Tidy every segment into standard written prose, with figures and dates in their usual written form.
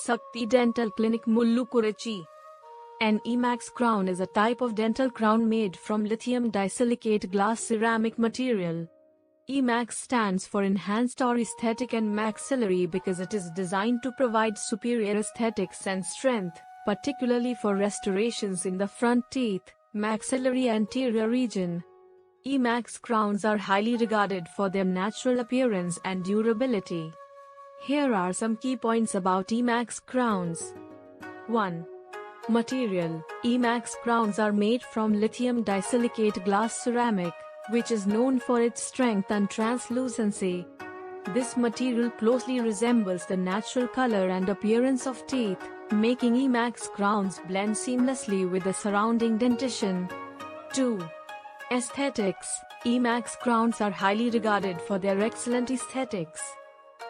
Sakthi Dental Clinic, Mullukurichi. An Emax crown is a type of dental crown made from lithium disilicate glass ceramic material. Emax stands for enhanced or aesthetic and maxillary because it is designed to provide superior aesthetics and strength, particularly for restorations in the front teeth, maxillary anterior region. Emax crowns are highly regarded for their natural appearance and durability. Here are some key points about Emax crowns. 1. Material. Emax crowns are made from lithium disilicate glass ceramic, which is known for its strength and translucency. This material closely resembles the natural color and appearance of teeth, making Emax crowns blend seamlessly with the surrounding dentition. 2. Aesthetics. Emax crowns are highly regarded for their excellent aesthetics.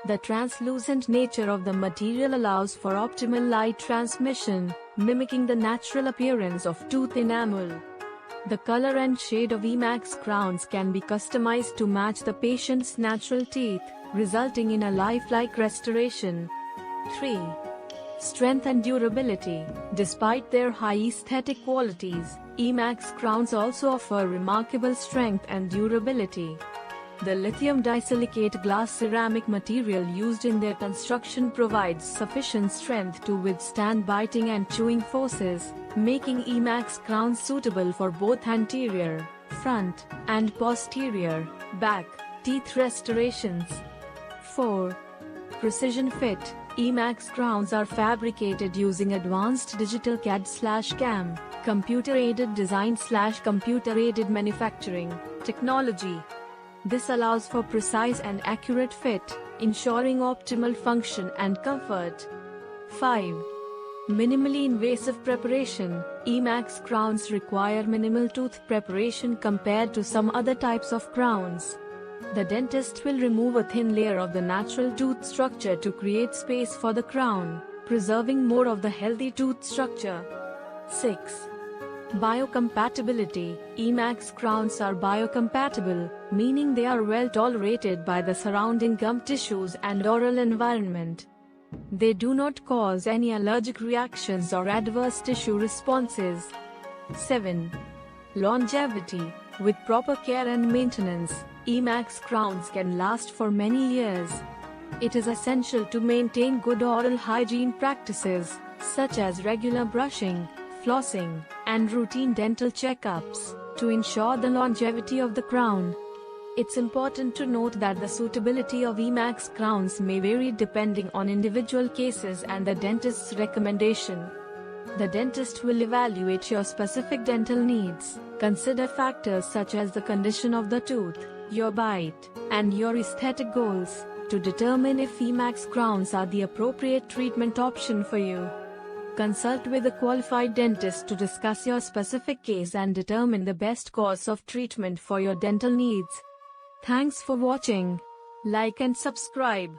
The translucent nature of the material allows for optimal light transmission, mimicking the natural appearance of tooth enamel. The color and shade of Emax crowns can be customized to match the patient's natural teeth, resulting in a lifelike restoration. 3. Strength and durability. Despite their high aesthetic qualities, Emax crowns also offer remarkable strength and durability. The lithium disilicate glass ceramic material used in their construction provides sufficient strength to withstand biting and chewing forces, making Emax crowns suitable for both anterior, front, and posterior, back, teeth restorations. 4. Precision fit. Emax crowns are fabricated using advanced digital CAD/CAM, computer-aided design/computer-aided manufacturing technology. This allows for precise and accurate fit, ensuring optimal function and comfort. 5. Minimally invasive preparation. Emax crowns require minimal tooth preparation compared to some other types of crowns. The dentist will remove a thin layer of the natural tooth structure to create space for the crown, preserving more of the healthy tooth structure. 6. Biocompatibility. Emax crowns are biocompatible, meaning they are well tolerated by the surrounding gum tissues and oral environment. They do not cause any allergic reactions or adverse tissue responses. 7. Longevity. With proper care and maintenance, Emax crowns can last for many years. It is essential to maintain good oral hygiene practices, such as regular brushing, flossing, and routine dental checkups, to ensure the longevity of the crown. It's important to note that the suitability of Emax crowns may vary depending on individual cases and the dentist's recommendation. The dentist will evaluate your specific dental needs, consider factors such as the condition of the tooth, your bite, and your aesthetic goals, to determine if Emax crowns are the appropriate treatment option for you. Consult with a qualified dentist to discuss your specific case and determine the best course of treatment for your dental needs. Thanks for watching. Like and subscribe.